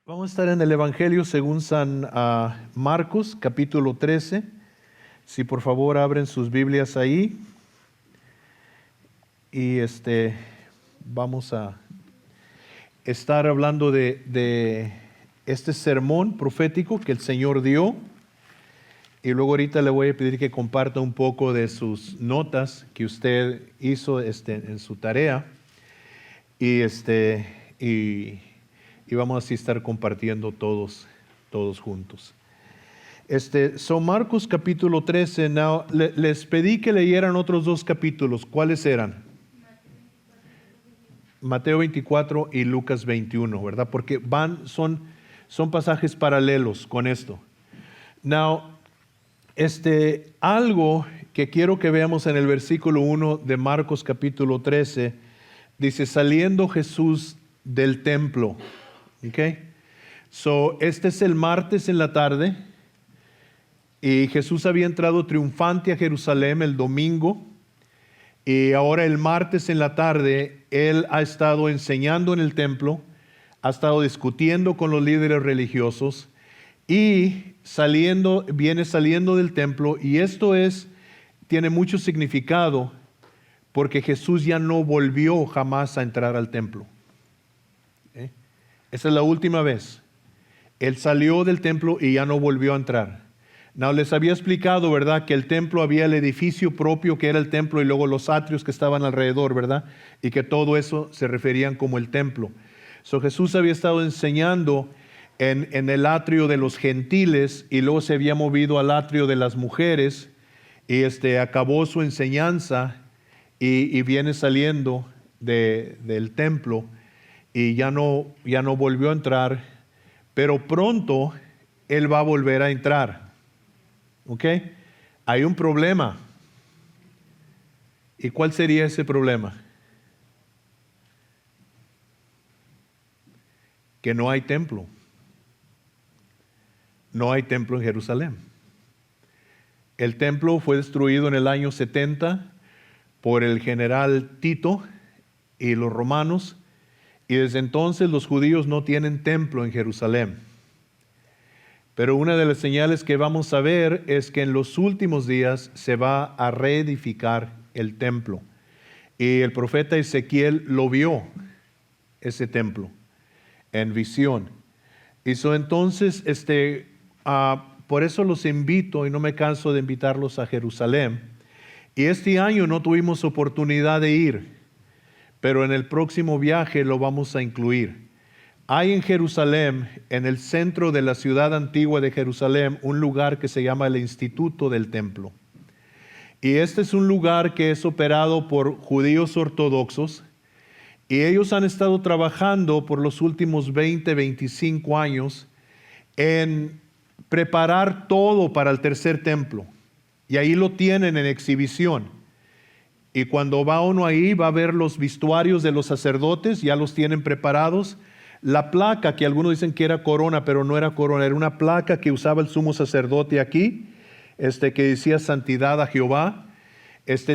Vamos a estar en el Evangelio según San Marcos, capítulo 13. Si por favor abren sus Biblias ahí. Y vamos a estar hablando de este sermón profético que el Señor dio. Y luego ahorita le voy a pedir que comparta un poco de sus notas que usted hizo en su tarea. Y vamos a estar compartiendo todos juntos. Son Marcos capítulo 13. Now, les pedí que leyeran otros dos capítulos. ¿Cuáles eran? Mateo 24 y Lucas 21, ¿verdad? Porque son pasajes paralelos con esto. Now, algo que quiero que veamos en el versículo 1 de Marcos capítulo 13, dice, saliendo Jesús del templo. Okay. So, este es el martes en la tarde y Jesús había entrado triunfante a Jerusalén el domingo y ahora el martes en la tarde Él ha estado enseñando en el templo, ha estado discutiendo con los líderes religiosos y viene saliendo del templo, y esto tiene mucho significado porque Jesús ya no volvió jamás a entrar al templo. Esa es la última vez. Él salió del templo y ya no volvió a entrar. No, les había explicado, ¿verdad?, que el templo había el edificio propio que era el templo y luego los atrios que estaban alrededor, ¿verdad? Y que todo eso se referían como el templo. Jesús había estado enseñando en el atrio de los gentiles y luego se había movido al atrio de las mujeres y acabó su enseñanza y viene saliendo del templo. Y ya no volvió a entrar, pero pronto Él va a volver a entrar. ¿Ok? Hay un problema. ¿Y cuál sería ese problema? Que no hay templo. No hay templo en Jerusalén. El templo fue destruido en el año 70 por el general Tito y los romanos. Y desde entonces los judíos no tienen templo en Jerusalén. Pero una de las señales que vamos a ver es que en los últimos días se va a reedificar el templo. Y el profeta Ezequiel lo vio, ese templo, en visión. Y entonces, por eso los invito, y no me canso de invitarlos a Jerusalén. Y este año no tuvimos oportunidad de ir, pero en el próximo viaje lo vamos a incluir. Hay en Jerusalén, en el centro de la ciudad antigua de Jerusalén, un lugar que se llama el Instituto del Templo. Y este es un lugar que es operado por judíos ortodoxos, y ellos han estado trabajando por los últimos 25 años en preparar todo para el tercer templo. Y ahí lo tienen en exhibición. Y cuando va uno ahí, va a ver los vestuarios de los sacerdotes, ya los tienen preparados. La placa, que algunos dicen que era corona, pero no era corona, era una placa que usaba el sumo sacerdote aquí, que decía santidad a Jehová.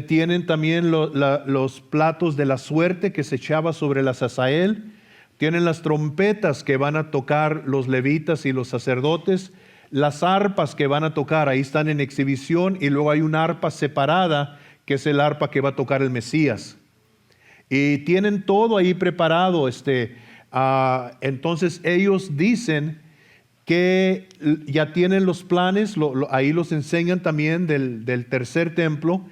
Tienen también los platos de la suerte que se echaba sobre el azazel. Tienen las trompetas que van a tocar los levitas y los sacerdotes. Las arpas que van a tocar, ahí están en exhibición, y luego hay una arpa separada, que es el arpa que va a tocar el Mesías. Y tienen todo ahí preparado. Entonces ellos dicen que ya tienen los planes, ahí los enseñan también del tercer templo,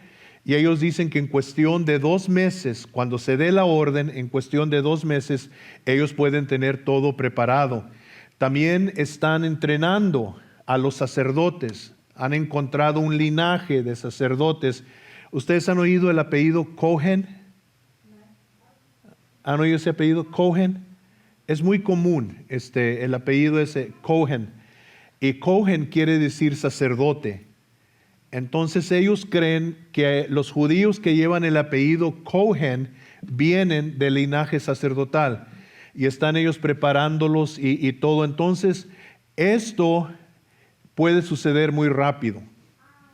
y ellos dicen que en cuestión de 2 meses, cuando se dé la orden, en cuestión de 2 meses, ellos pueden tener todo preparado. También están entrenando a los sacerdotes, han encontrado un linaje de sacerdotes. ¿Ustedes han oído el apellido Cohen? ¿Han oído ese apellido Cohen? Es muy común, el apellido es Cohen. Y Cohen quiere decir sacerdote. Entonces ellos creen que los judíos que llevan el apellido Cohen vienen del linaje sacerdotal. Y están ellos preparándolos y todo. Entonces, esto puede suceder muy rápido.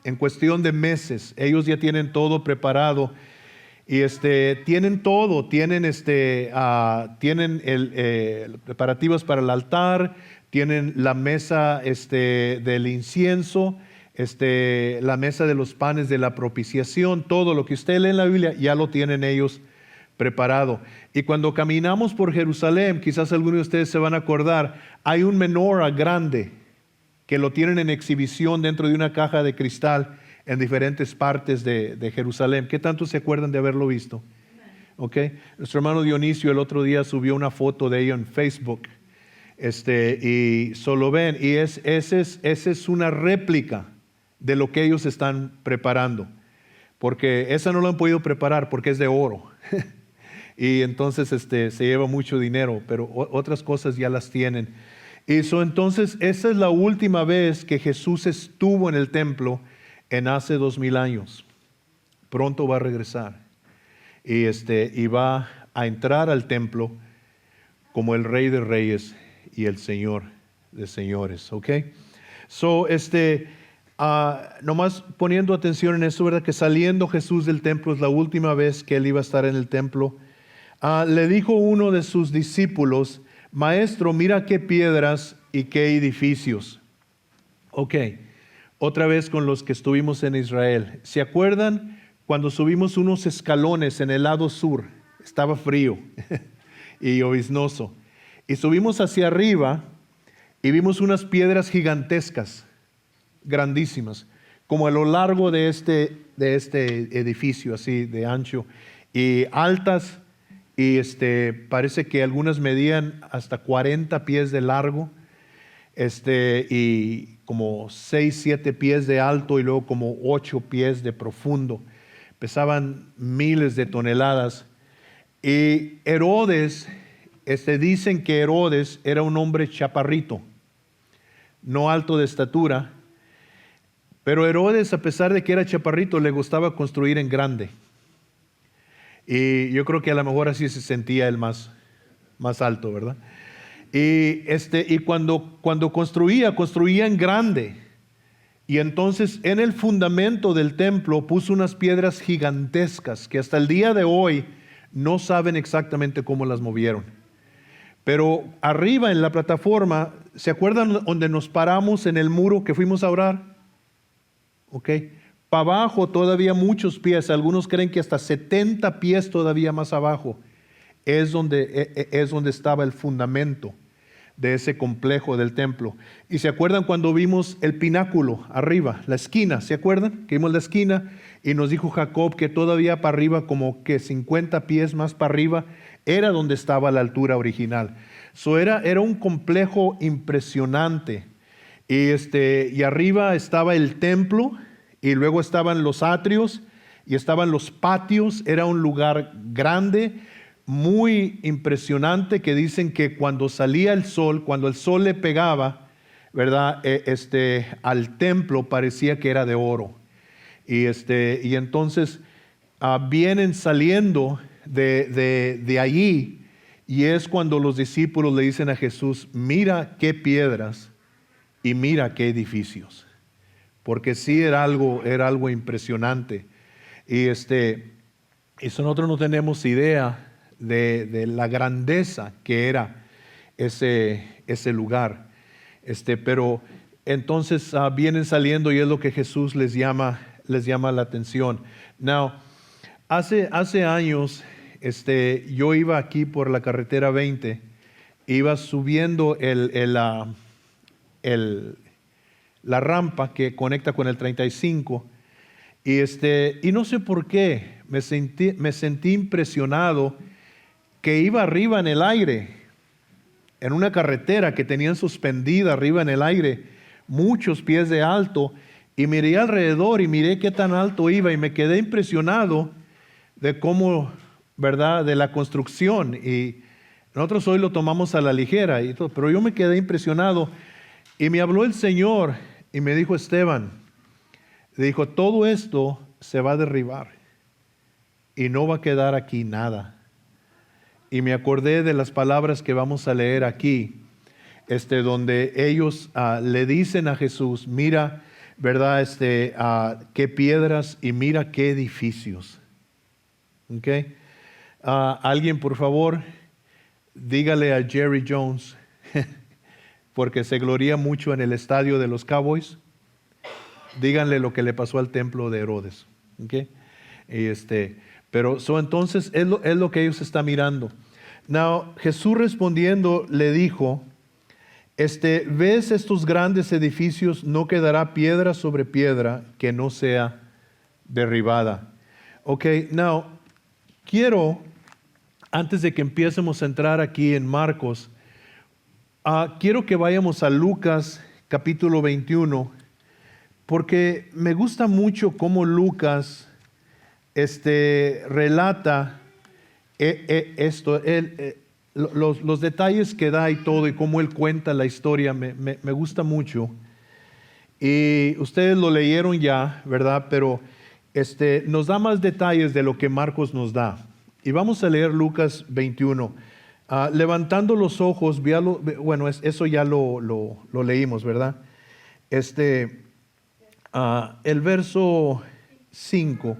En cuestión de meses, ellos ya tienen todo preparado. Y tienen todo, tienen, tienen preparativos para el altar, tienen la mesa del incienso, la mesa de los panes de la propiciación, todo lo que usted lee en la Biblia ya lo tienen ellos preparado. Y cuando caminamos por Jerusalén, quizás algunos de ustedes se van a acordar, hay un menorá grande que lo tienen en exhibición dentro de una caja de cristal en diferentes partes de Jerusalén. ¿Qué tanto se acuerdan de haberlo visto? Okay. Nuestro hermano Dionisio el otro día subió una foto de ello en Facebook. Y solo ven, y esa es una réplica de lo que ellos están preparando, porque esa no lo han podido preparar porque es de oro. Y entonces se lleva mucho dinero, pero otras cosas ya las tienen. Y entonces esa es la última vez que Jesús estuvo en el templo en hace 2000 años. Pronto va a regresar y va a entrar al templo como el Rey de Reyes y el Señor de Señores. ¿Ok? Nomás poniendo atención en eso, ¿verdad? Que saliendo Jesús del templo es la última vez que él iba a estar en el templo. Le dijo uno de sus discípulos: Maestro, mira qué piedras y qué edificios. Ok, otra vez con los que estuvimos en Israel. ¿Se acuerdan cuando subimos unos escalones en el lado sur? Estaba frío y lloviznoso. Y subimos hacia arriba y vimos unas piedras gigantescas, grandísimas, como a lo largo de este edificio, así de ancho, y altas. Y parece que algunas medían hasta 40 pies de largo, y como 6, 7 pies de alto y luego como 8 pies de profundo. Pesaban miles de toneladas. Y Herodes, dicen que Herodes era un hombre chaparrito, no alto de estatura, pero Herodes, a pesar de que era chaparrito, le gustaba construir en grande. Y yo creo que a lo mejor así se sentía el más alto, ¿verdad? Y cuando construía en grande. Y entonces en el fundamento del templo puso unas piedras gigantescas que hasta el día de hoy no saben exactamente cómo las movieron. Pero arriba en la plataforma, ¿se acuerdan donde nos paramos en el muro que fuimos a orar? ¿Ok? Para abajo todavía muchos pies, algunos creen que hasta 70 pies todavía más abajo es donde estaba el fundamento de ese complejo del templo. Y se acuerdan cuando vimos el pináculo arriba, la esquina, ¿se acuerdan? Que vimos la esquina y nos dijo Jacob que todavía para arriba, como que 50 pies más para arriba, era donde estaba la altura original. Era un complejo impresionante. Y arriba estaba el templo, y luego estaban los atrios y estaban los patios. Era un lugar grande, muy impresionante, que dicen que cuando salía el sol, cuando el sol le pegaba, ¿verdad? Al templo parecía que era de oro. Y entonces vienen saliendo de allí, y es cuando los discípulos le dicen a Jesús: mira qué piedras y mira qué edificios. Porque sí era algo impresionante. Y nosotros no tenemos idea de la grandeza que era ese lugar. Pero entonces vienen saliendo, y es lo que Jesús les llama la atención. Now, hace años, yo iba aquí por la carretera 20, iba subiendo la rampa que conecta con el 35, y no sé por qué me sentí impresionado que iba arriba en el aire, en una carretera que tenían suspendida arriba en el aire, muchos pies de alto, y miré alrededor y miré qué tan alto iba, y me quedé impresionado de cómo, ¿verdad?, de la construcción. Y nosotros hoy lo tomamos a la ligera, pero yo me quedé impresionado. Y me habló el Señor y me dijo: Esteban, dijo, todo esto se va a derribar y no va a quedar aquí nada. Y me acordé de las palabras que vamos a leer aquí, donde ellos le dicen a Jesús: mira, ¿verdad? Qué piedras y mira qué edificios. Okay. Alguien, por favor, dígale a Jerry Jones, porque se gloria mucho en el estadio de los Cowboys, díganle lo que le pasó al templo de Herodes. Okay. Pero entonces es lo que ellos están mirando. Now, Jesús respondiendo le dijo, ¿ves estos grandes edificios? No quedará piedra sobre piedra que no sea derribada. Ok, now, quiero, antes de que empiecemos a entrar aquí en Marcos, quiero que vayamos a Lucas capítulo 21, porque me gusta mucho cómo Lucas relata esto, los detalles que da y todo, y cómo él cuenta la historia, me gusta mucho. Y ustedes lo leyeron ya, ¿verdad? Pero nos da más detalles de lo que Marcos nos da. Y vamos a leer Lucas 21. Levantando los ojos, bueno, eso ya lo leímos, ¿verdad? El verso 5.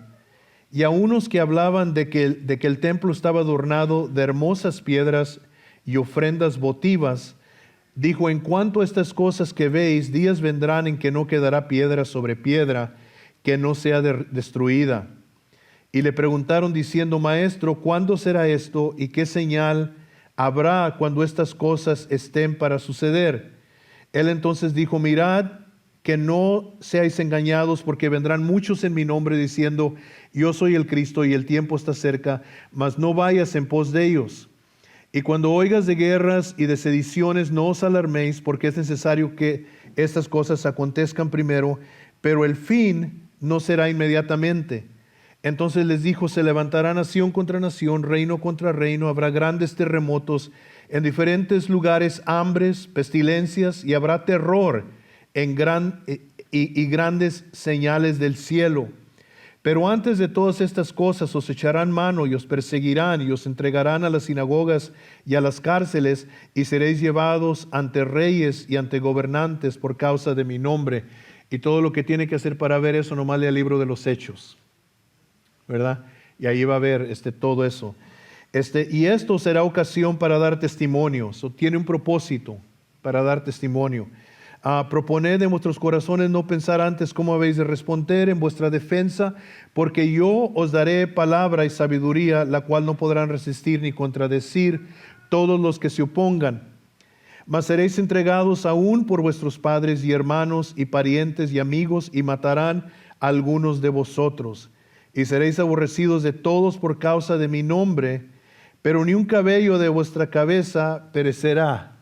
Y a unos que hablaban de que el templo estaba adornado de hermosas piedras y ofrendas votivas, dijo, en cuanto a estas cosas que veis, días vendrán en que no quedará piedra sobre piedra que no sea destruida. Y le preguntaron diciendo, Maestro, ¿cuándo será esto? ¿Y qué señal habrá cuando estas cosas estén para suceder? Él entonces dijo, mirad que no seáis engañados, porque vendrán muchos en mi nombre diciendo, yo soy el Cristo y el tiempo está cerca, mas no vayas en pos de ellos. Y cuando oigas de guerras y de sediciones, no os alarméis, porque es necesario que estas cosas acontezcan primero, pero el fin no será inmediatamente. Entonces les dijo, se levantará nación contra nación, reino contra reino, habrá grandes terremotos en diferentes lugares, hambres, pestilencias, y habrá terror y grandes señales del cielo. Pero antes de todas estas cosas os echarán mano y os perseguirán y os entregarán a las sinagogas y a las cárceles, y seréis llevados ante reyes y ante gobernantes por causa de mi nombre. Y todo lo que tiene que hacer para ver eso, nomás lea el libro de los Hechos, ¿verdad? Y ahí va a ver todo eso. Y esto será ocasión para dar testimonio. Tiene un propósito para dar testimonio. Proponed en vuestros corazones no pensar antes cómo habéis de responder en vuestra defensa, porque yo os daré palabra y sabiduría, la cual no podrán resistir ni contradecir todos los que se opongan. Mas seréis entregados aún por vuestros padres y hermanos y parientes y amigos, y matarán a algunos de vosotros. Y seréis aborrecidos de todos por causa de mi nombre, pero ni un cabello de vuestra cabeza perecerá.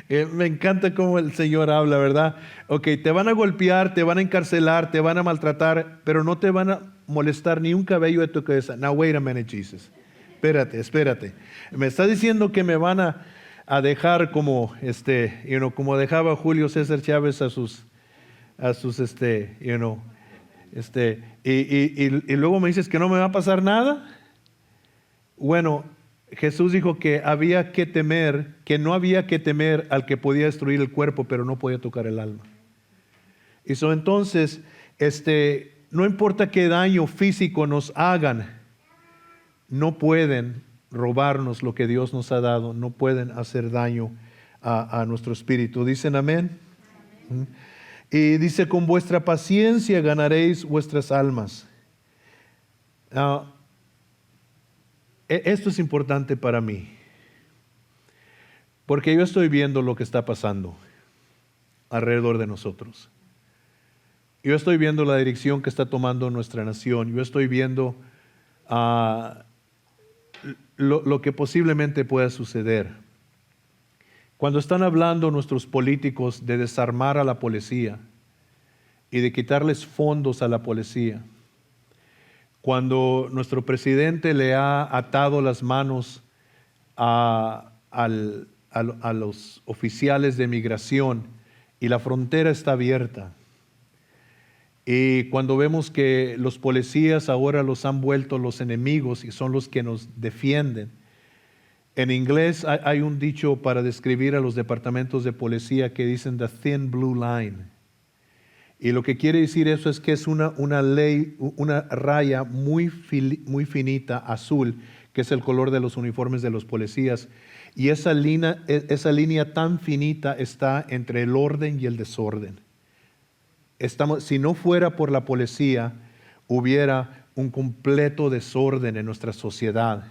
Me encanta cómo el Señor habla, ¿verdad? Ok, te van a golpear, te van a encarcelar, te van a maltratar, pero no te van a molestar ni un cabello de tu cabeza. Now wait a minute, Jesus. Espérate. Me está diciendo que me van a dejar como, como dejaba Julio César Chávez a sus y luego me dices que no me va a pasar nada. Bueno, Jesús dijo que había que temer, que no había que temer al que podía destruir el cuerpo, pero no podía tocar el alma. Y entonces, no importa qué daño físico nos hagan, no pueden robarnos lo que Dios nos ha dado, no pueden hacer daño a nuestro espíritu. ¿Dicen amén? Amén. Y dice, con vuestra paciencia ganaréis vuestras almas. Esto es importante para mí, porque yo estoy viendo lo que está pasando alrededor de nosotros. Yo estoy viendo la dirección que está tomando nuestra nación. Yo estoy viendo lo que posiblemente pueda suceder. Cuando están hablando nuestros políticos de desarmar a la policía y de quitarles fondos a la policía, cuando nuestro presidente le ha atado las manos a los oficiales de migración y la frontera está abierta, y cuando vemos que los policías ahora los han vuelto los enemigos y son los que nos defienden. En inglés hay un dicho para describir a los departamentos de policía que dicen the thin blue line. Y lo que quiere decir eso es que es una ley, una raya muy finita, azul, que es el color de los uniformes de los policías. Y esa línea tan finita está entre el orden y el desorden. Si no fuera por la policía, hubiera un completo desorden en nuestra sociedad.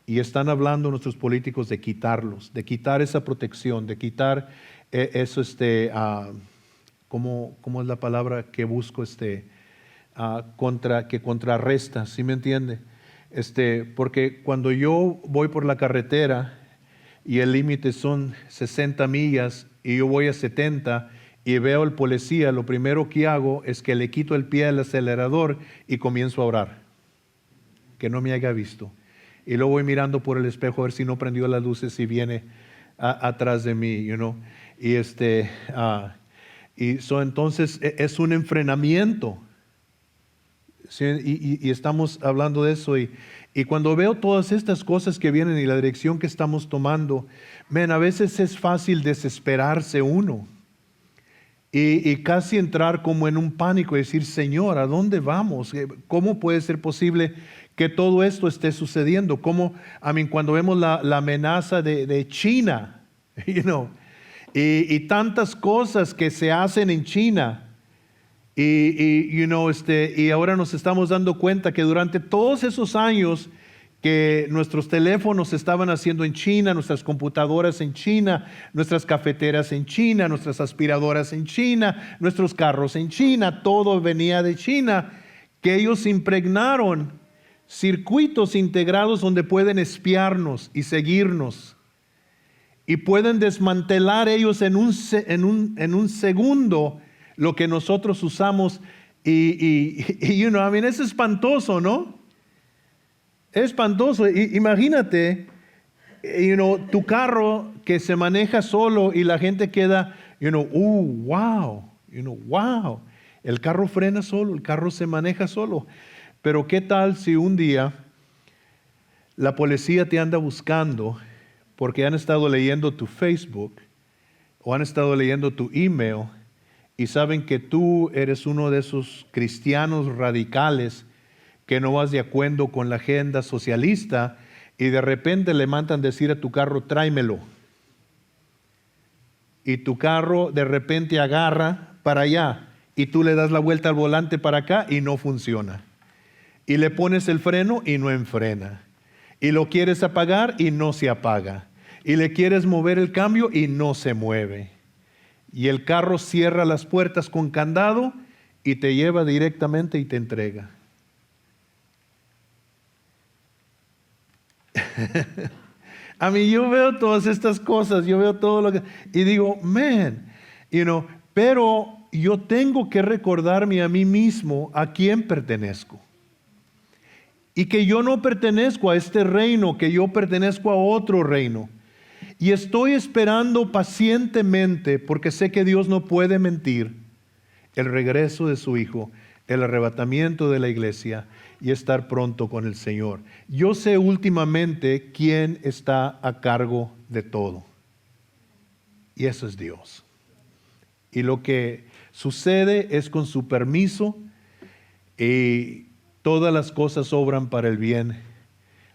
Y están hablando nuestros políticos de quitarlos, de quitar esa protección, de quitar eso, ¿cómo es la palabra que busco? Que contrarresta, ¿sí me entiende? Porque cuando yo voy por la carretera y el límite son 60 millas y yo voy a 70 y veo al policía, lo primero que hago es que le quito el pie al acelerador y comienzo a orar, que no me haya visto. Y luego voy mirando por el espejo a ver si no prendió las luces y viene atrás de mí, Y entonces es un enfrenamiento. ¿Sí? Y estamos hablando de eso. Y cuando veo todas estas cosas que vienen y la dirección que estamos tomando, a veces es fácil desesperarse uno. Y casi entrar como en un pánico y decir, Señor, ¿a dónde vamos? ¿Cómo puede ser posible que todo esto esté sucediendo? Cuando vemos la amenaza de China, y tantas cosas que se hacen en China, y ahora nos estamos dando cuenta que durante todos esos años que nuestros teléfonos estaban haciendo en China, nuestras computadoras en China, nuestras cafeteras en China, nuestras aspiradoras en China, nuestros carros en China, todo venía de China, que ellos impregnaron circuitos integrados donde pueden espiarnos y seguirnos. Y pueden desmantelar ellos en un segundo lo que nosotros usamos. Es espantoso, ¿no? Es espantoso. Imagínate, tu carro que se maneja solo y la gente queda, wow. El carro frena solo, el carro se maneja solo. Pero ¿qué tal si un día la policía te anda buscando porque han estado leyendo tu Facebook o han estado leyendo tu email y saben que tú eres uno de esos cristianos radicales que no vas de acuerdo con la agenda socialista y de repente le mandan decir a tu carro, tráemelo? Y tu carro de repente agarra para allá y tú le das la vuelta al volante para acá y no funciona. Y le pones el freno y no enfrena. Y lo quieres apagar y no se apaga. Y le quieres mover el cambio y no se mueve. Y el carro cierra las puertas con candado y te lleva directamente y te entrega. Yo veo todas estas cosas, yo veo todo lo que... Y digo, pero yo tengo que recordarme a mí mismo a quién pertenezco. Y que yo no pertenezco a este reino, que yo pertenezco a otro reino. Y estoy esperando pacientemente, porque sé que Dios no puede mentir, el regreso de su Hijo, el arrebatamiento de la iglesia y estar pronto con el Señor. Yo sé últimamente quién está a cargo de todo. Y eso es Dios. Y lo que sucede es con su permiso y todas las cosas obran para el bien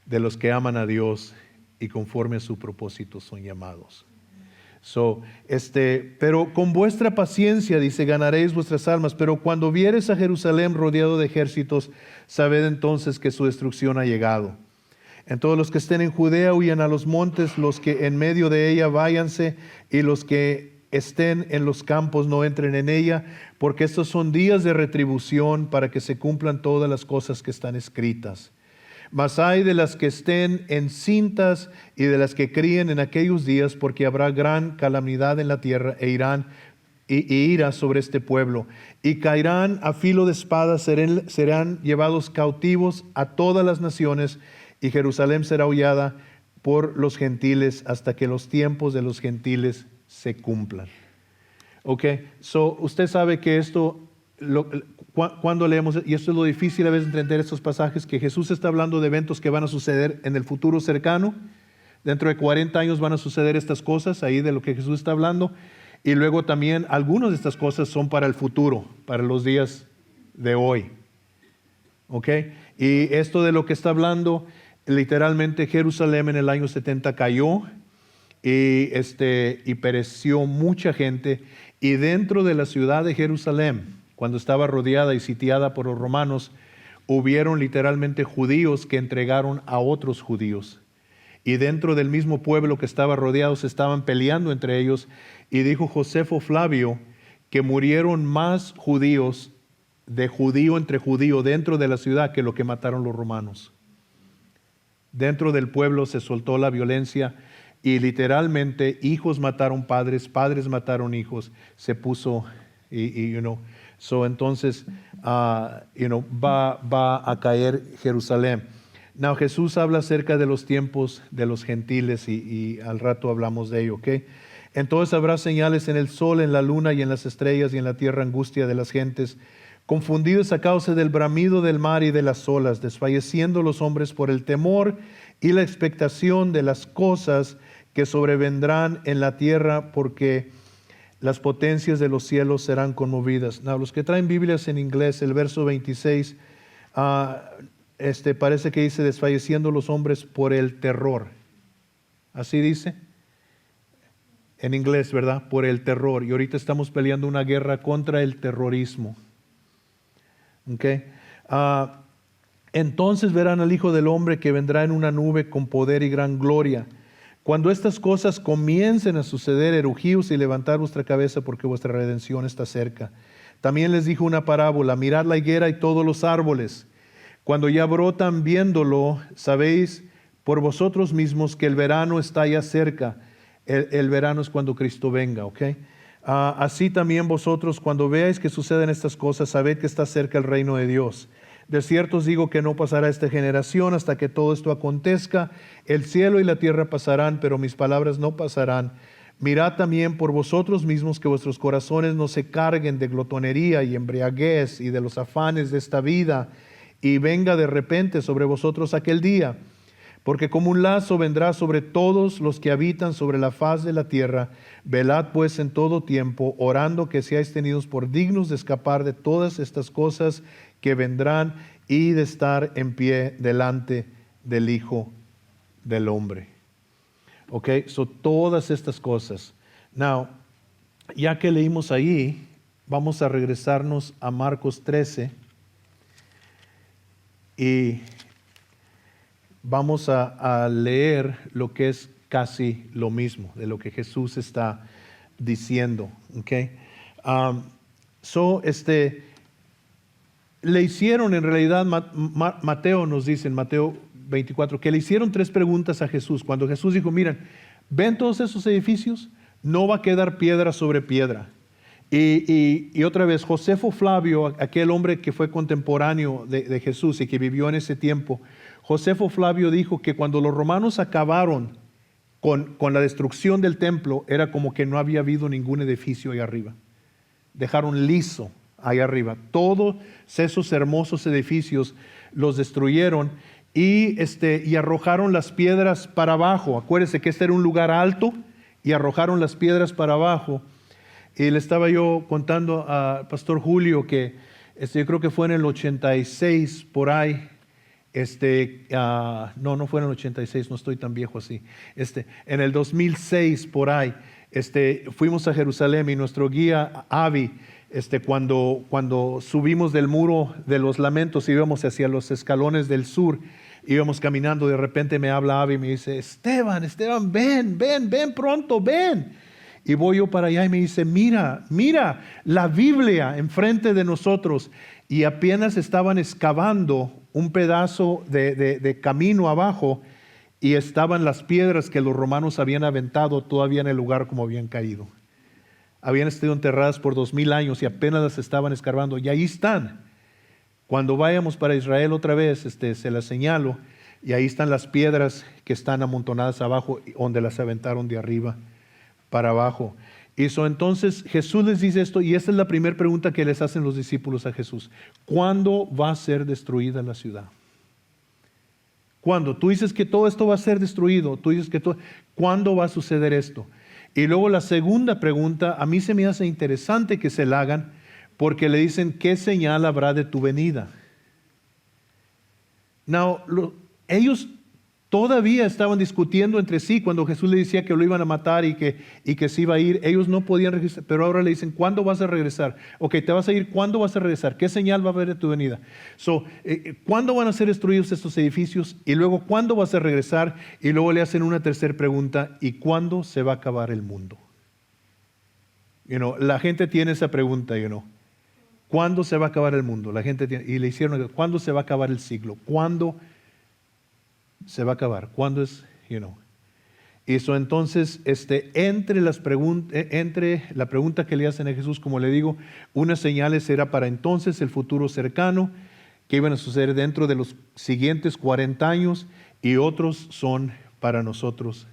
de los que aman a Dios y conforme a su propósito son llamados. Pero con vuestra paciencia, dice, ganaréis vuestras almas. Pero cuando vieres a Jerusalén rodeado de ejércitos, sabed entonces que su destrucción ha llegado. Entonces los que estén en Judea huyan a los montes, los que en medio de ella váyanse, y los que estén en los campos no entren en ella, porque estos son días de retribución para que se cumplan todas las cosas que están escritas. Mas hay de las que estén encintas y de las que críen en aquellos días, porque habrá gran calamidad en la tierra e ira sobre este pueblo. Y caerán a filo de espada, serán llevados cautivos a todas las naciones, y Jerusalén será hollada por los gentiles hasta que los tiempos de los gentiles se cumplan. Usted sabe que esto... Cuando leemos, y esto es lo difícil a veces entender estos pasajes, que Jesús está hablando de eventos que van a suceder en el futuro cercano. Dentro de 40 años van a suceder estas cosas, ahí de lo que Jesús está hablando. Y luego también algunas de estas cosas son para el futuro, para los días de hoy. ¿Ok? Y esto de lo que está hablando, literalmente Jerusalén en el año 70 cayó y pereció mucha gente. Y dentro de la ciudad de Jerusalén, cuando estaba rodeada y sitiada por los romanos, hubieron literalmente judíos que entregaron a otros judíos. Y dentro del mismo pueblo que estaba rodeado se estaban peleando entre ellos. Y dijo Josefo Flavio que murieron más judíos de judío entre judío dentro de la ciudad que lo que mataron los romanos. Dentro del pueblo se soltó la violencia y literalmente hijos mataron padres, padres mataron hijos. Se puso, entonces, va a caer Jerusalén. Now, Jesús habla acerca de los tiempos de los gentiles y al rato hablamos de ello, ¿ok? Entonces habrá señales en el sol, en la luna y en las estrellas y en la tierra angustia de las gentes, confundidos a causa del bramido del mar y de las olas, desfalleciendo los hombres por el temor y la expectación de las cosas que sobrevendrán en la tierra, porque las potencias de los cielos serán conmovidas. Now, los que traen Biblias en inglés, el verso 26, parece que dice desfalleciendo los hombres por el terror. Así dice en inglés, ¿verdad? Por el terror. Y ahorita estamos peleando una guerra contra el terrorismo. Okay. Entonces verán al Hijo del Hombre que vendrá en una nube con poder y gran gloria. Cuando estas cosas comiencen a suceder, erugíos y levantar vuestra cabeza, porque vuestra redención está cerca. También les dijo una parábola: mirad la higuera y todos los árboles. Cuando ya brotan viéndolo, sabéis por vosotros mismos que el verano está ya cerca. El verano es cuando Cristo venga, ¿ok? Así también vosotros, cuando veáis que suceden estas cosas, sabed que está cerca el reino de Dios. De cierto os digo que no pasará esta generación hasta que todo esto acontezca. El cielo y la tierra pasarán, pero mis palabras no pasarán. Mirad también por vosotros mismos que vuestros corazones no se carguen de glotonería y embriaguez y de los afanes de esta vida, y venga de repente sobre vosotros aquel día. Porque como un lazo vendrá sobre todos los que habitan sobre la faz de la tierra. Velad pues en todo tiempo, orando que seáis tenidos por dignos de escapar de todas estas cosas que vendrán y de estar en pie delante del Hijo del Hombre. Ok, so todas estas cosas. Now, ya que leímos ahí, vamos a regresarnos a Marcos 13 y vamos a leer lo que es casi lo mismo de lo que Jesús está diciendo. Okay. Le hicieron en realidad, Mateo nos dice en Mateo 24, que le hicieron 3 preguntas a Jesús. Cuando Jesús dijo: miren, ¿ven todos esos edificios? No va a quedar piedra sobre piedra. Y otra vez, Josefo Flavio, aquel hombre que fue contemporáneo de Jesús y que vivió en ese tiempo, Josefo Flavio dijo que cuando los romanos acabaron con la destrucción del templo, era como que no había habido ningún edificio ahí arriba. Dejaron liso ahí arriba. Todos esos hermosos edificios los destruyeron y arrojaron las piedras para abajo. Acuérdense que este era un lugar alto y arrojaron las piedras para abajo. Y le estaba yo contando a Pastor Julio que yo creo que fue en el 86 por ahí. No fue en el 86, no estoy tan viejo así. En el 2006 por ahí, fuimos a Jerusalén y nuestro guía Avi, cuando subimos del muro de los lamentos, íbamos hacia los escalones del sur, íbamos caminando, de repente me habla Avi y me dice: Esteban, ven pronto, ven. Y voy yo para allá y me dice: mira la Biblia enfrente de nosotros. Y apenas estaban excavando un pedazo de camino abajo y estaban las piedras que los romanos habían aventado todavía en el lugar como habían caído. Habían estado enterradas por 2000 años y apenas las estaban escarbando. Y ahí están. Cuando vayamos para Israel otra vez, se las señalo. Y ahí están las piedras que están amontonadas abajo, donde las aventaron de arriba para abajo. Entonces Jesús les dice esto, y esta es la primera pregunta que les hacen los discípulos a Jesús: ¿cuándo va a ser destruida la ciudad? ¿Cuándo? Tú dices que todo esto va a ser destruido. Tú dices que ¿cuándo va a suceder esto? Y luego la segunda pregunta, a mí se me hace interesante que se la hagan, porque le dicen, ¿qué señal habrá de tu venida? Now, ellos todavía estaban discutiendo entre sí cuando Jesús le decía que lo iban a matar y que se iba a ir. Ellos no podían regresar, pero ahora le dicen, ¿cuándo vas a regresar? Ok, te vas a ir, ¿cuándo vas a regresar? ¿Qué señal va a haber de tu venida? ¿Cuándo van a ser destruidos estos edificios? Y luego, ¿cuándo vas a regresar? Y luego le hacen una tercera pregunta, ¿y cuándo se va a acabar el mundo? La gente tiene esa pregunta, ¿cuándo se va a acabar el mundo? La gente tiene, y le hicieron, ¿cuándo se va a acabar el siglo? ¿Cuándo se va a acabar? ¿Cuándo es? Y eso entonces, entre la pregunta que le hacen a Jesús, como le digo, unas señales era para entonces el futuro cercano, que iban a suceder dentro de los siguientes 40 años, y otros son para nosotros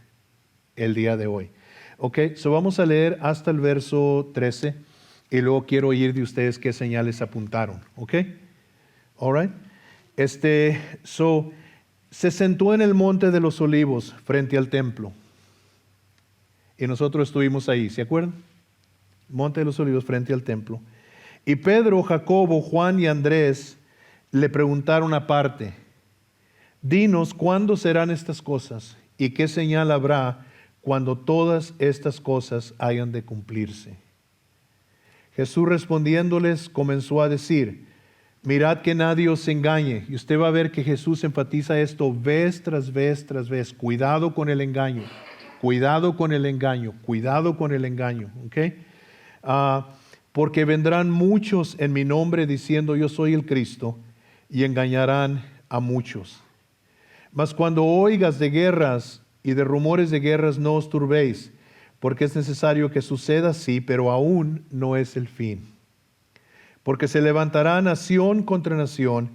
el día de hoy. Ok, vamos a leer hasta el verso 13, y luego quiero oír de ustedes qué señales apuntaron. Ok, all right. Se sentó en el monte de los olivos frente al templo. Y nosotros estuvimos ahí, ¿se acuerdan? Monte de los olivos frente al templo. Y Pedro, Jacobo, Juan y Andrés le preguntaron aparte, dinos, ¿cuándo serán estas cosas? ¿Y qué señal habrá cuando todas estas cosas hayan de cumplirse? Jesús respondiéndoles comenzó a decir, mirad que nadie os engañe. Y usted va a ver que Jesús enfatiza esto vez tras vez tras vez. Cuidado con el engaño, cuidado con el engaño, cuidado con el engaño. ¿Okay? Porque vendrán muchos en mi nombre diciendo yo soy el Cristo y engañarán a muchos. Mas cuando oigas de guerras y de rumores de guerras no os turbéis, porque es necesario que suceda así, pero aún no es el fin. Porque se levantará nación contra nación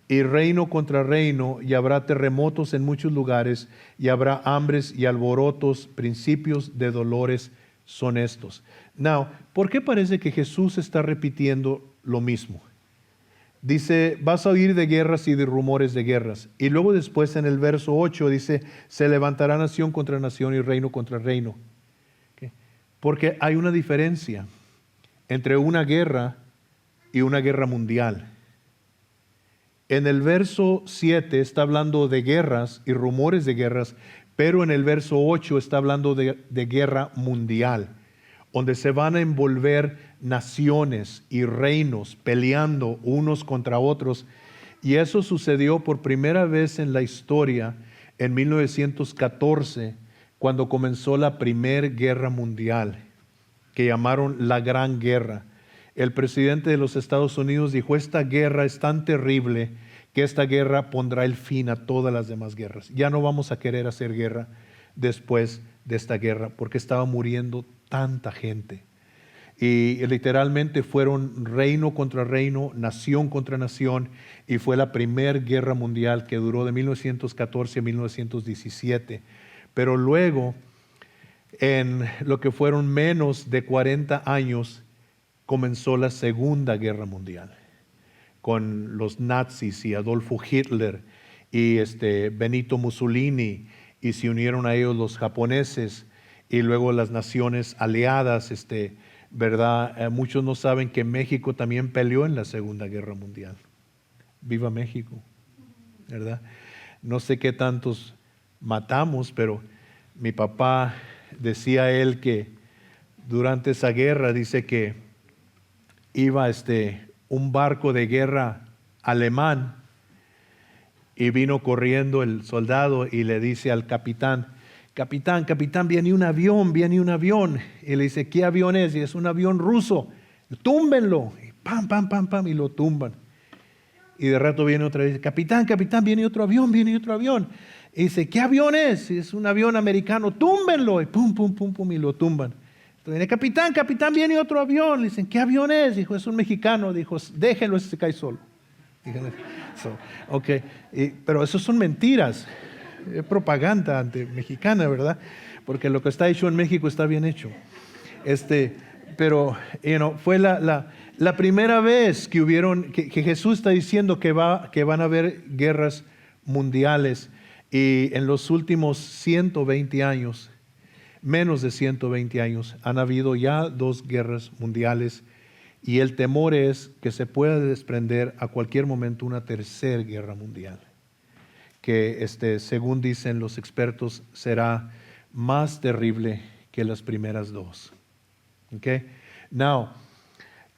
y reino contra reino, y habrá terremotos en muchos lugares, y habrá hambres y alborotos, principios de dolores son estos. Now, ¿por qué parece que Jesús está repitiendo lo mismo? Dice, vas a oír de guerras y de rumores de guerras. Y luego después en el verso 8 dice, se levantará nación contra nación y reino contra reino. ¿Okay? Porque hay una diferencia entre una guerra y una guerra mundial. En el verso 7 está hablando de guerras y rumores de guerras, pero en el verso 8 está hablando de guerra mundial, donde se van a envolver naciones y reinos peleando unos contra otros. Y eso sucedió por primera vez en la historia en 1914, cuando comenzó la Primera Guerra Mundial, que llamaron la Gran Guerra. El presidente de los Estados Unidos dijo, esta guerra es tan terrible que esta guerra pondrá el fin a todas las demás guerras. Ya no vamos a querer hacer guerra después de esta guerra, porque estaba muriendo tanta gente. Y literalmente fueron reino contra reino, nación contra nación, y fue la Primera Guerra Mundial que duró de 1914 a 1917. Pero luego, en lo que fueron menos de 40 años, comenzó la Segunda Guerra Mundial con los nazis y Adolfo Hitler y Benito Mussolini, y se unieron a ellos los japoneses y luego las naciones aliadas, ¿verdad? Muchos no saben que México también peleó en la Segunda Guerra Mundial. Viva México, ¿verdad? No sé qué tantos matamos, pero mi papá decía él que durante esa guerra dice que iba un barco de guerra alemán y vino corriendo el soldado y le dice al capitán, capitán, viene un avión. Y le dice, ¿qué avión es? Y es un avión ruso, túmbenlo. Y pam, y lo tumban. Y de rato viene otra vez, capitán, viene otro avión. Y dice, ¿qué avión es? Y es un avión americano, túmbenlo. Y pum, y lo tumban. Entonces, capitán, viene otro avión. Le dicen, ¿qué avión es? Dijo, es un mexicano. Dijo, déjenlo, ese se cae solo. Okay. Pero eso son mentiras. Es propaganda mexicana, ¿verdad? Porque lo que está hecho en México está bien hecho. Pero fue la primera vez que Jesús está diciendo que van a haber guerras mundiales. Y en los últimos 120 años menos de 120 años. Han habido ya 2 guerras mundiales y el temor es que se pueda desprender a cualquier momento una tercera guerra mundial, que según dicen los expertos será más terrible que las primeras 2. Okay? Now,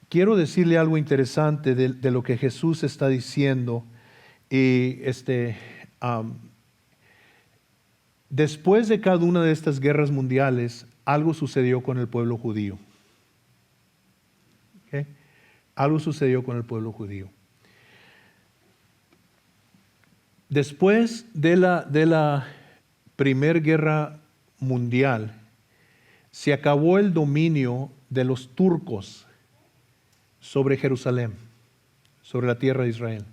quiero decirle algo interesante de lo que Jesús está diciendo. Y después de cada una de estas guerras mundiales, algo sucedió con el pueblo judío. ¿Okay? Algo sucedió con el pueblo judío. Después de la Primera Guerra Mundial, se acabó el dominio de los turcos sobre Jerusalén, sobre la tierra de Israel.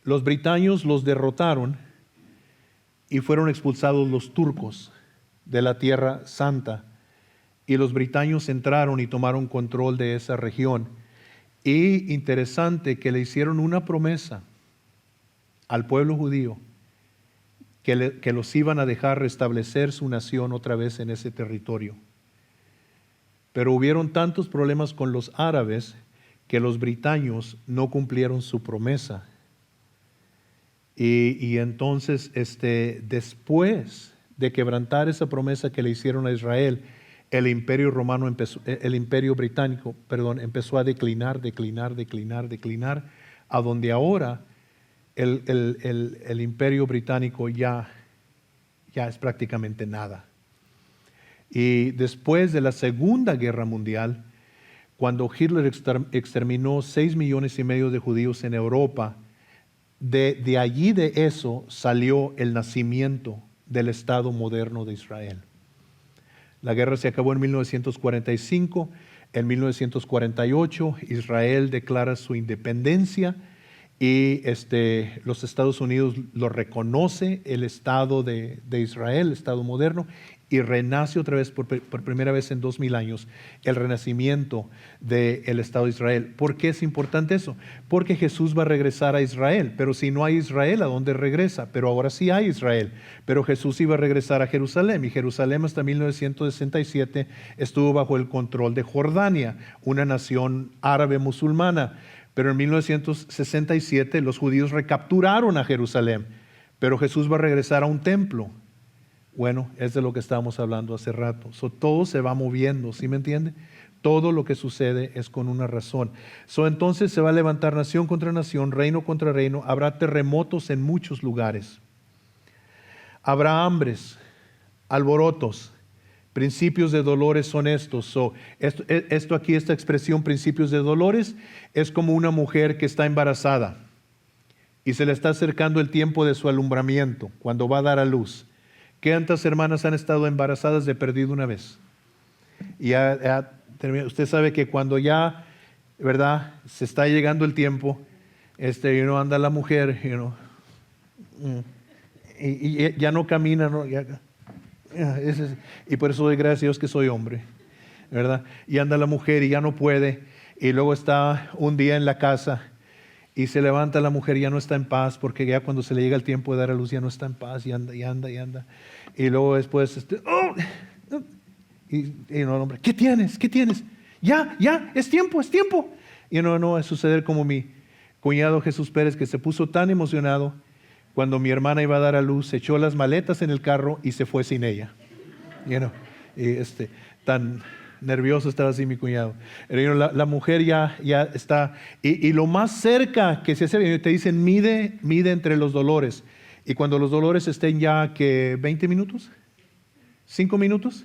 Los britanos los derrotaron y fueron expulsados los turcos de la Tierra Santa. Y los britanos entraron y tomaron control de esa región. Y interesante que le hicieron una promesa al pueblo judío que los iban a dejar restablecer su nación otra vez en ese territorio. Pero hubieron tantos problemas con los árabes que los britanos no cumplieron su promesa. Y entonces, después de quebrantar esa promesa que le hicieron a Israel, el imperio británico empezó a declinar, a donde ahora el imperio británico ya es prácticamente nada. Y después de la Segunda Guerra Mundial, cuando Hitler exterminó 6,5 millones de judíos en Europa, de allí de eso salió el nacimiento del Estado moderno de Israel. La guerra se acabó en 1945. En 1948 Israel declara su independencia y los Estados Unidos lo reconoce, el Estado de Israel, el Estado moderno, y renace otra vez por primera vez en 2000 años el renacimiento del Estado de Israel. ¿Por qué es importante eso? Porque Jesús va a regresar a Israel, pero si no hay Israel, ¿a dónde regresa? Pero ahora sí hay Israel, pero Jesús iba a regresar a Jerusalén, y Jerusalén hasta 1967 estuvo bajo el control de Jordania, una nación árabe musulmana. Pero en 1967 los judíos recapturaron a Jerusalén, pero Jesús va a regresar a un templo. Bueno, es de lo que estábamos hablando hace rato. Todo se va moviendo, ¿sí me entiende? Todo lo que sucede es con una razón. Entonces se va a levantar nación contra nación, reino contra reino. Habrá terremotos en muchos lugares. Habrá hambres, alborotos, principios de dolores son estos. Esto aquí, esta expresión principios de dolores, es como una mujer que está embarazada y se le está acercando el tiempo de su alumbramiento, cuando va a dar a luz. ¿Cuántas hermanas han estado embarazadas de perdido una vez? Y usted sabe que cuando ya, ¿verdad?, se está llegando el tiempo, anda la mujer, y ya no camina, ¿no? Y por eso doy gracias a Dios que soy hombre, ¿verdad? Y anda la mujer y ya no puede, y luego está un día en la casa y se levanta la mujer y ya no está en paz, porque ya cuando se le llega el tiempo de dar a luz ya no está en paz, y anda. Y luego después, y el hombre, ¿qué tienes? Ya, es tiempo. Y no, es suceder como mi cuñado Jesús Pérez, que se puso tan emocionado cuando mi hermana iba a dar a luz, se echó las maletas en el carro y se fue sin ella. Tan nervioso estaba así mi cuñado. La mujer ya está, y lo más cerca que se hace, te dicen, mide entre los dolores. Y cuando los dolores estén ya, que 20 minutos, 5 minutos.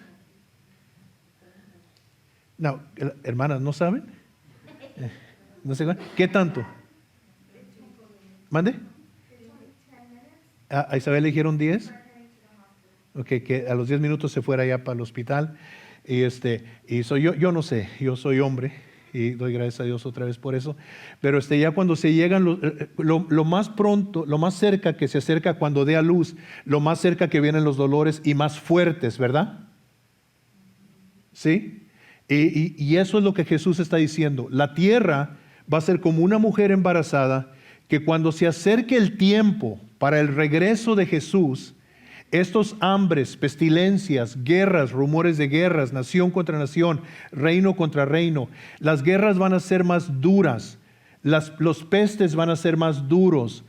No, hermanas, ¿no saben? No sé, ¿qué tanto? ¿Mande? A Isabel le dijeron 10. Ok, que a los 10 minutos se fuera ya para el hospital. Y yo no sé, yo soy hombre y doy gracias a Dios otra vez por eso. Pero ya cuando se llegan, lo más pronto, lo más cerca que se acerca cuando dé a luz, lo más cerca que vienen los dolores y más fuertes, ¿verdad? ¿Sí? Y eso es lo que Jesús está diciendo. La tierra va a ser como una mujer embarazada, que cuando se acerque el tiempo para el regreso de Jesús, Estos hambres, pestilencias, guerras, rumores de guerras, nación contra nación, reino contra reino, las guerras van a ser más duras, los pestes van a ser más duros,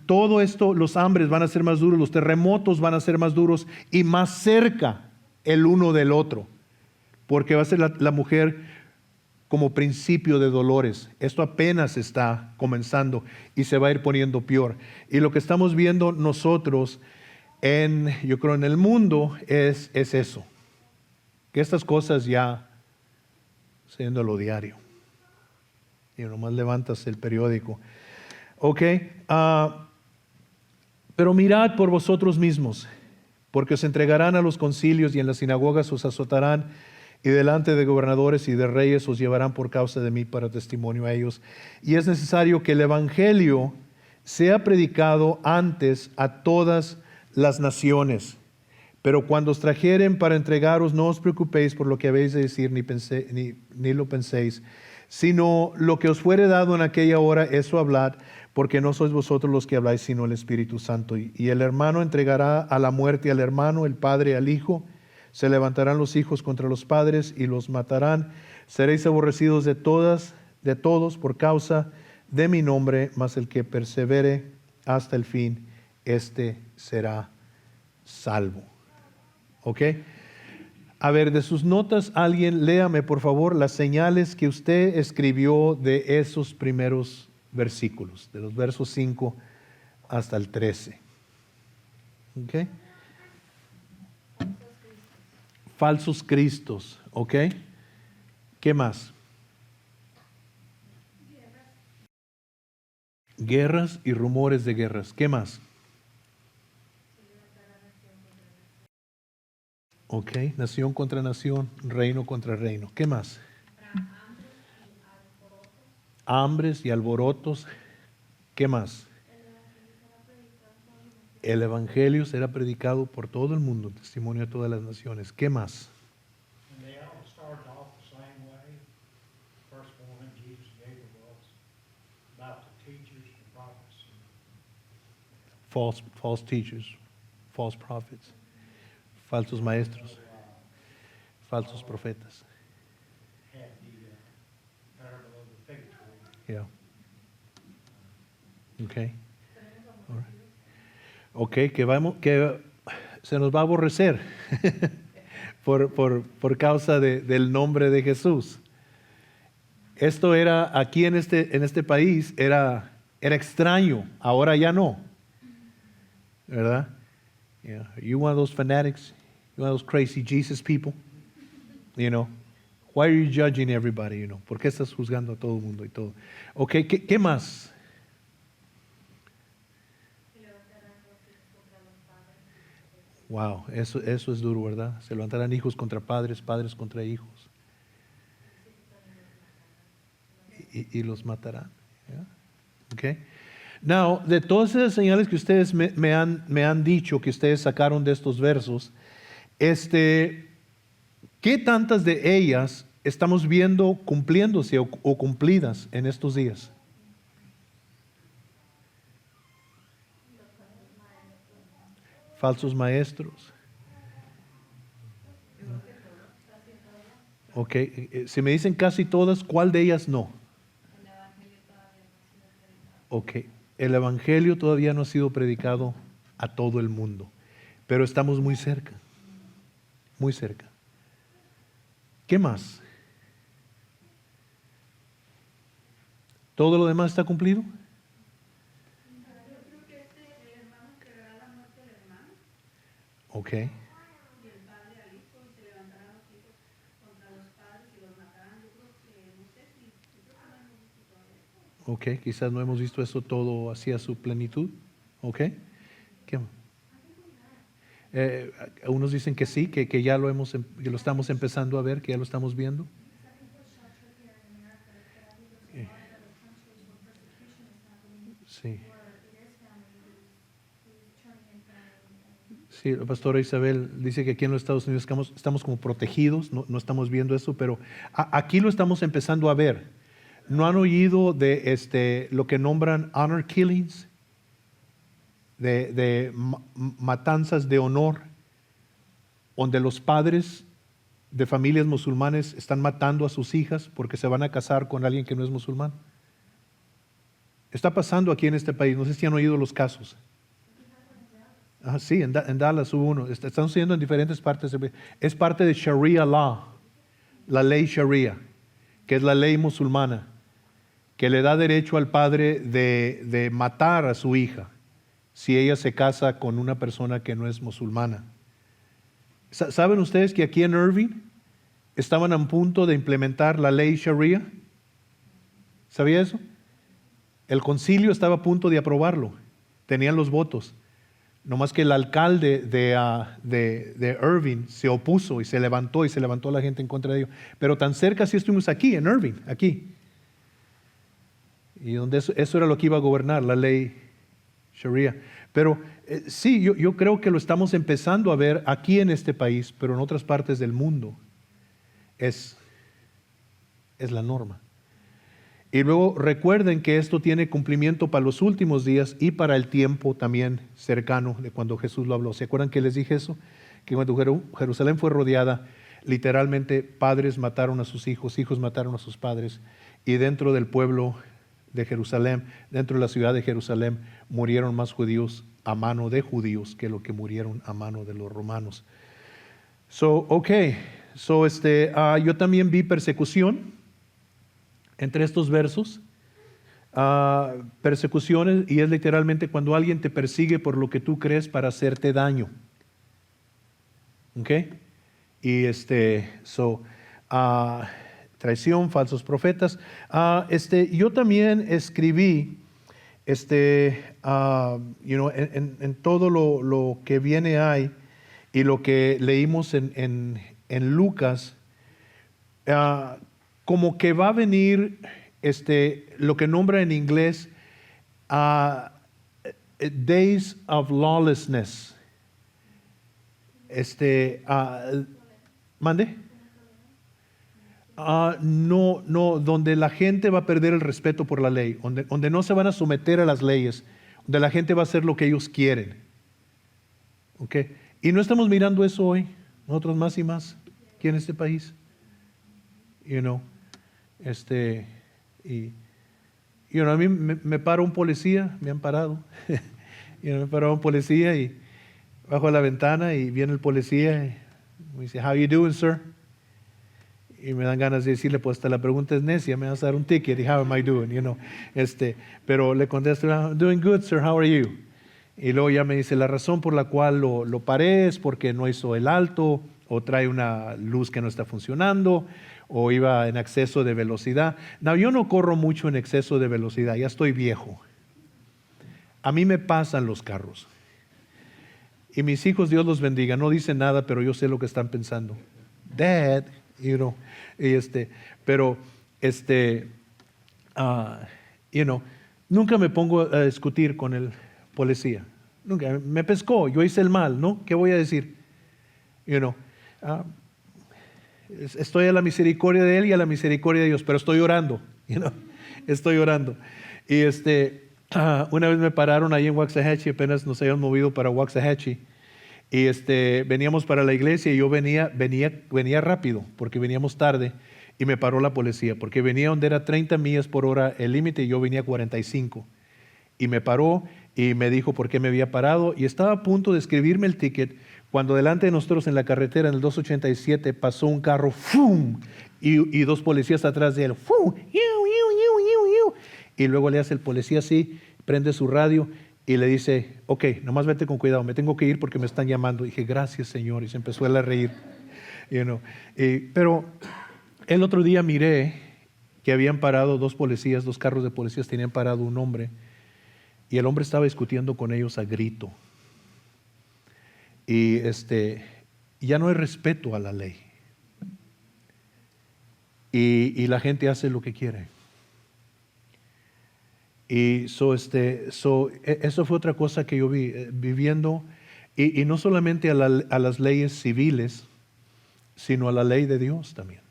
todo esto, los hambres van a ser más duros, los terremotos van a ser más duros y más cerca el uno del otro, porque va a ser la mujer como principio de dolores. Esto apenas está comenzando y se va a ir poniendo peor. Y lo que estamos viendo nosotros yo creo en el mundo es eso, que estas cosas ya siendo lo diario. Y nomás levantas el periódico. Ok, pero mirad por vosotros mismos, porque os entregarán a los concilios y en las sinagogas os azotarán, y delante de gobernadores y de reyes os llevarán por causa de mí para testimonio a ellos. Y es necesario que el evangelio sea predicado antes a todas las naciones. Pero cuando os trajeren para entregaros, no os preocupéis por lo que habéis de decir, ni lo penséis, sino lo que os fuere dado en aquella hora, eso hablad, porque no sois vosotros los que habláis, sino el Espíritu Santo. Y el hermano entregará a la muerte al hermano, el padre al hijo. Se levantarán los hijos contra los padres y los matarán. Seréis aborrecidos de todos por causa de mi nombre, mas el que persevere hasta el fin, este será salvo. ¿Ok? A ver, de sus notas, alguien léame por favor las señales que usted escribió de esos primeros versículos, de los versos 5 hasta el 13. ¿Ok? Falsos cristos, ¿ok? ¿Qué más? Guerras y rumores de guerras. ¿Qué más? Ok, nación contra nación, reino contra reino. ¿Qué más? Hambres y alborotos. ¿Qué más? El evangelio será predicado por todo el mundo, testimonio a todas las naciones. ¿Qué más? False teachers, false prophets, falsos maestros, falsos profetas. Yeah. Okay. All right. Ok, que se nos va a aborrecer por causa del nombre de Jesús. Esto era aquí en este país, era extraño, ahora ya no. ¿Verdad? Yeah. You one of those fanatics, you one of those crazy Jesus people, you know. Why are you judging everybody, you know? ¿Por qué estás juzgando a todo el mundo y todo? Ok, ¿qué más? Wow, eso es duro, ¿verdad? Se levantarán hijos contra padres, padres contra hijos. Y los matarán. Yeah? Okay. Now, de todas esas señales que ustedes me han dicho, que ustedes sacaron de estos versos, ¿qué tantas de ellas estamos viendo cumpliéndose o cumplidas en estos días? Falsos maestros. Ok, si me dicen casi todas, ¿cuál de ellas no? Ok, el evangelio todavía no ha sido predicado a todo el mundo, pero estamos muy cerca, muy cerca. ¿Qué más? ¿Todo lo demás está cumplido? Ok. Ok, quizás no hemos visto eso todo hacia su plenitud. Ok. ¿Qué? Unos dicen que sí, que ya que lo estamos empezando a ver, que ya lo estamos viendo. Sí. Sí, la pastora Isabel dice que aquí en los Estados Unidos estamos como protegidos, no estamos viendo eso, pero aquí lo estamos empezando a ver. ¿No han oído de lo que nombran honor killings? matanzas de honor, donde los padres de familias musulmanes están matando a sus hijas porque se van a casar con alguien que no es musulmán. Está pasando aquí en este país, no sé si han oído los casos. Sí, en Dallas hubo uno. Están sucediendo en diferentes partes. Es parte de Sharia law, la ley Sharia, que es la ley musulmana, que le da derecho al padre de matar a su hija si ella se casa con una persona que no es musulmana. ¿Saben ustedes que aquí en Irving estaban a punto de implementar la ley Sharia? ¿Sabía eso? El concilio estaba a punto de aprobarlo. Tenían los votos. No más que el alcalde de Irving se opuso y se levantó la gente en contra de ello. Pero tan cerca sí estuvimos aquí, en Irving, aquí. Y donde eso era lo que iba a gobernar, la ley Sharia. Pero sí, yo creo que lo estamos empezando a ver aquí en este país, pero en otras partes del mundo es la norma. Y luego recuerden que esto tiene cumplimiento para los últimos días y para el tiempo también cercano de cuando Jesús lo habló. ¿Se acuerdan que les dije eso? Que cuando Jerusalén fue rodeada, literalmente padres mataron a sus hijos, hijos mataron a sus padres, y dentro del pueblo de Jerusalén, dentro de la ciudad de Jerusalén, murieron más judíos a mano de judíos que lo que murieron a mano de los romanos. Yo también vi persecución entre estos versos. Persecuciones, y es literalmente cuando alguien te persigue por lo que tú crees para hacerte daño. ¿Ok? Y traición, falsos profetas. Yo también escribí, en todo lo que viene ahí y lo que leímos en Lucas, como que va a venir lo que nombra en inglés days of lawlessness. ¿Mande? No, donde la gente va a perder el respeto por la ley, donde no se van a someter a las leyes, donde la gente va a hacer lo que ellos quieren. ¿Okay? Y no estamos mirando eso hoy, nosotros más y más, aquí en este país. A mí me para un policía, me han parado, me paró un policía y bajo la ventana y viene el policía y me dice, "How you doing, sir?" Y me dan ganas de decirle, pues hasta la pregunta es necia, me vas a dar un ticket y "How am I doing?" Pero le contesto, "I'm doing good, sir, how are you?" Y luego ya me dice, la razón por la cual lo paré es porque no hizo el alto, o trae una luz que no está funcionando, o iba en exceso de velocidad. No, yo no corro mucho en exceso de velocidad, ya estoy viejo. A mí me pasan los carros. Y mis hijos, Dios los bendiga, no dicen nada, pero yo sé lo que están pensando. Dad, nunca me pongo a discutir con el policía. Nunca, me pescó, yo hice el mal, ¿no? ¿Qué voy a decir? Estoy a la misericordia de él y a la misericordia de Dios, pero estoy orando, estoy orando. Y una vez me pararon ahí en Waxahachie, apenas nos habíamos movido para Waxahachie, y veníamos para la iglesia y yo venía rápido, porque veníamos tarde, y me paró la policía, porque venía donde era 30 millas por hora el límite y yo venía 45. Y me paró y me dijo por qué me había parado, y estaba a punto de escribirme el ticket, cuando delante de nosotros en la carretera, en el 287, pasó un carro, ¡fum! Y dos policías atrás de él, ¡fum! Y luego le hace el policía así, prende su radio y le dice, ok, nomás vete con cuidado, me tengo que ir porque me están llamando. Y dije, gracias, Señor, y se empezó a reír. Pero el otro día miré que habían parado dos carros de policías, tenían parado un hombre, y el hombre estaba discutiendo con ellos a grito. Y ya no hay respeto a la ley. Y la gente hace lo que quiere. Y eso fue otra cosa que yo vi, viviendo, y no solamente a las leyes civiles, sino a la ley de Dios también.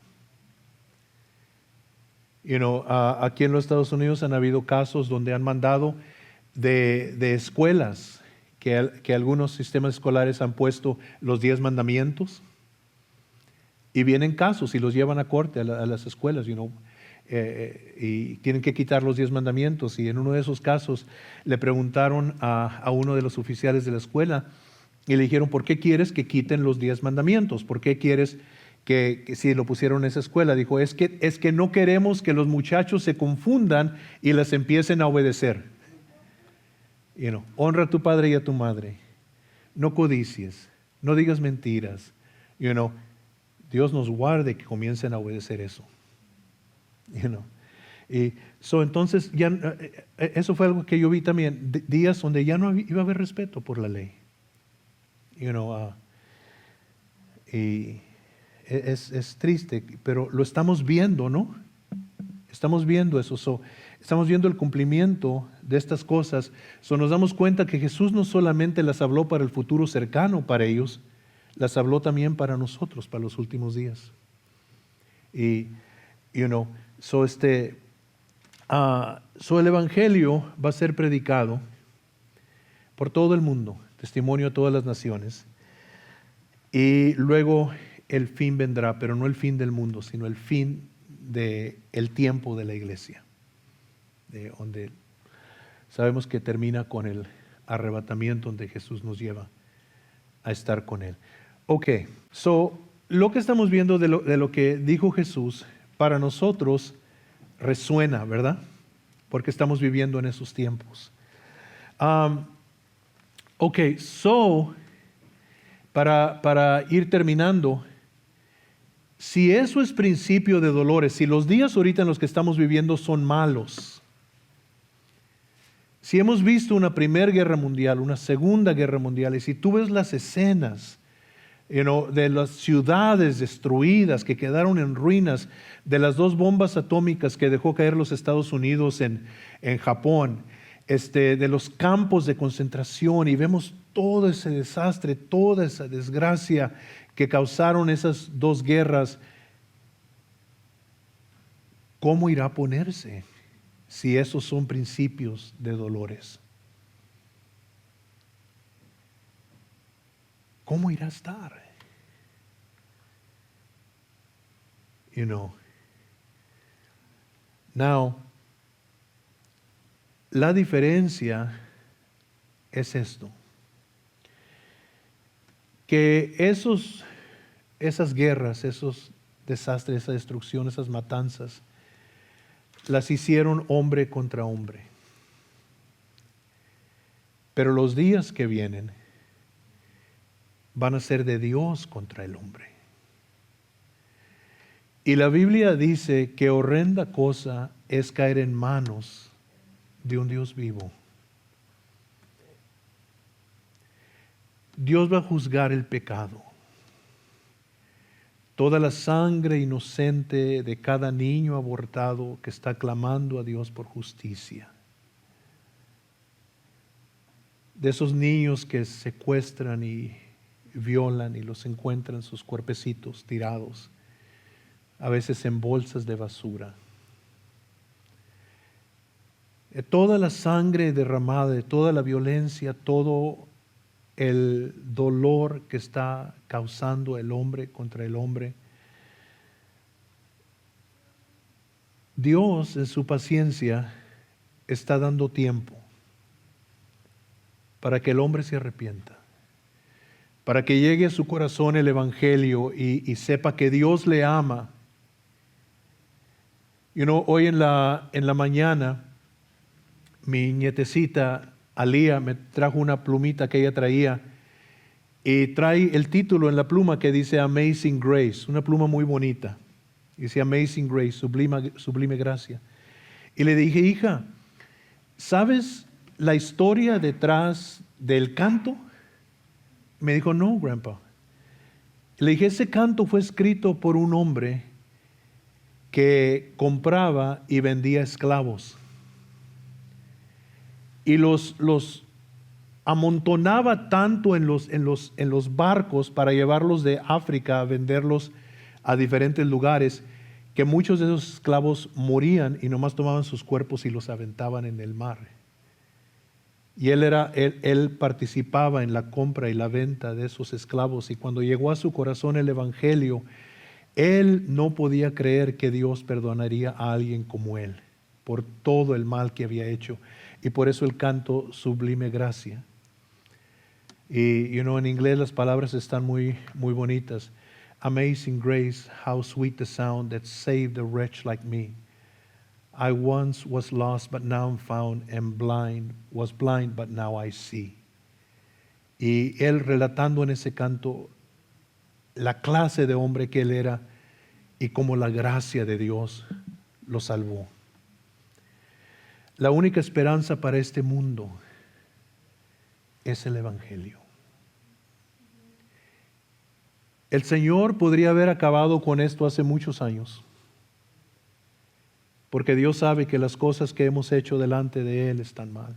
Aquí en los Estados Unidos han habido casos donde han mandado de escuelas que algunos sistemas escolares han puesto los 10 mandamientos y vienen casos y los llevan a corte a las escuelas, y tienen que quitar los 10 mandamientos. Y en uno de esos casos le preguntaron a uno de los oficiales de la escuela y le dijeron, ¿por qué quieres que quiten los 10 mandamientos? ¿Por qué quieres que si lo pusieron en esa escuela? Dijo, es que no queremos que los muchachos se confundan y les empiecen a obedecer. Honra a tu padre y a tu madre. No codicies. No digas mentiras. Dios nos guarde que comiencen a obedecer eso. Y entonces, eso fue algo que yo vi también. Días donde ya no iba a haber respeto por la ley. Y es triste, pero lo estamos viendo, ¿no? Estamos viendo eso. Estamos viendo el cumplimiento de estas cosas. Nos damos cuenta que Jesús no solamente las habló para el futuro cercano para ellos, las habló también para nosotros, para los últimos días. Y, el Evangelio va a ser predicado por todo el mundo, testimonio a todas las naciones. Y luego el fin vendrá, pero no el fin del mundo, sino el fin del tiempo de la iglesia, donde sabemos que termina con el arrebatamiento, donde Jesús nos lleva a estar con Él. Ok, lo que estamos viendo de lo que dijo Jesús, para nosotros resuena, ¿verdad? Porque estamos viviendo en esos tiempos. Para ir terminando, si eso es principio de dolores, si los días ahorita en los que estamos viviendo son malos, si hemos visto una primera guerra mundial, una segunda guerra mundial, y si tú ves las escenas de las ciudades destruidas que quedaron en ruinas, de las 2 bombas atómicas que dejó caer los Estados Unidos en Japón, de los campos de concentración, y vemos todo ese desastre, toda esa desgracia que causaron esas 2 guerras, ¿cómo irá a ponerse si esos son principios de dolores? ¿Cómo irá a estar? Now, la diferencia es esto, que esas guerras, esos desastres, esa destrucción, esas matanzas, las hicieron hombre contra hombre. Pero los días que vienen van a ser de Dios contra el hombre. Y la Biblia dice que horrenda cosa es caer en manos de un Dios vivo. Dios va a juzgar el pecado. Toda la sangre inocente de cada niño abortado que está clamando a Dios por justicia. De esos niños que secuestran y violan y los encuentran sus cuerpecitos tirados, a veces en bolsas de basura. Toda la sangre derramada, de toda la violencia, todo el dolor que está causando el hombre contra el hombre. Dios en su paciencia está dando tiempo para que el hombre se arrepienta, para que llegue a su corazón el Evangelio y sepa que Dios le ama. Hoy en la mañana, mi nietecita Alía me trajo una plumita que ella traía y trae el título en la pluma que dice Amazing Grace, una pluma muy bonita. Dice Amazing Grace, sublime gracia. Y le dije, hija, ¿sabes la historia detrás del canto? Me dijo, no, grandpa. Le dije, ese canto fue escrito por un hombre que compraba y vendía esclavos. Y los amontonaba tanto en los barcos para llevarlos de África a venderlos a diferentes lugares, que muchos de esos esclavos morían y nomás tomaban sus cuerpos y los aventaban en el mar. Y él participaba en la compra y la venta de esos esclavos. Y cuando llegó a su corazón el Evangelio, él no podía creer que Dios perdonaría a alguien como él por todo el mal que había hecho. Y por eso el canto Sublime Gracia. Y en inglés las palabras están muy, muy bonitas. Amazing grace, how sweet the sound that saved a wretch like me. I once was lost, but now I'm found, and was blind, but now I see. Y él relatando en ese canto la clase de hombre que él era y cómo la gracia de Dios lo salvó. La única esperanza para este mundo es el Evangelio. El Señor podría haber acabado con esto hace muchos años, porque Dios sabe que las cosas que hemos hecho delante de Él están mal.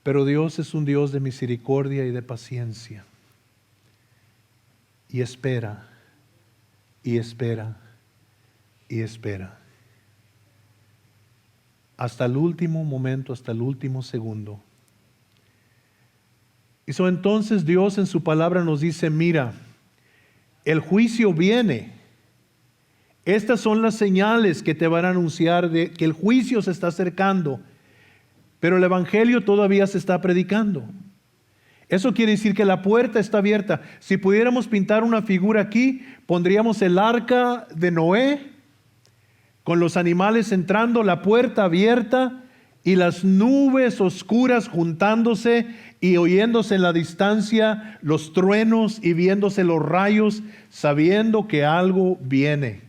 Pero Dios es un Dios de misericordia y de paciencia. Y espera, y espera, y espera. Hasta el último momento, hasta el último segundo. Y entonces Dios en su palabra nos dice, mira, el juicio viene. Estas son las señales que te van a anunciar de que el juicio se está acercando, pero el Evangelio todavía se está predicando. Eso quiere decir que la puerta está abierta. Si pudiéramos pintar una figura aquí, pondríamos el arca de Noé, con los animales entrando, la puerta abierta y las nubes oscuras juntándose y oyéndose en la distancia los truenos y viéndose los rayos, sabiendo que algo viene.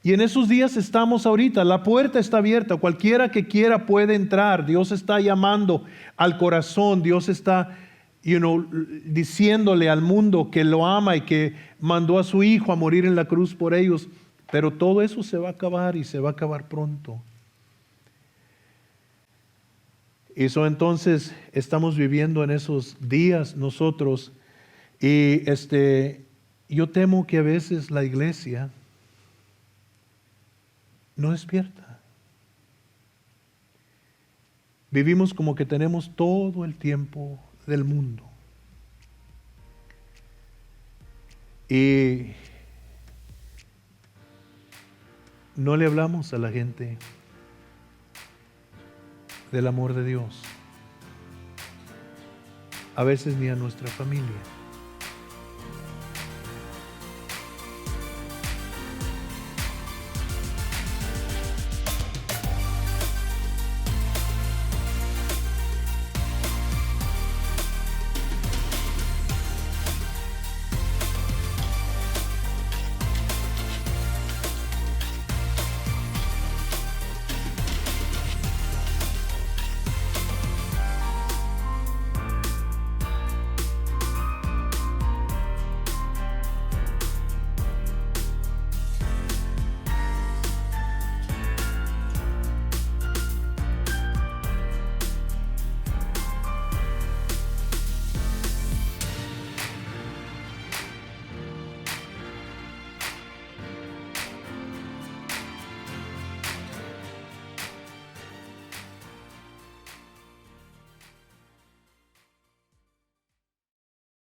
Y en esos días estamos ahorita, la puerta está abierta, cualquiera que quiera puede entrar. Dios está llamando al corazón, Dios está diciéndole al mundo que lo ama y que mandó a su Hijo a morir en la cruz por ellos. Pero todo eso se va a acabar y se va a acabar pronto. Y entonces estamos viviendo en esos días nosotros y yo temo que a veces la iglesia no despierta. Vivimos como que tenemos todo el tiempo del mundo. Y no le hablamos a la gente del amor de Dios. A veces ni a nuestra familia.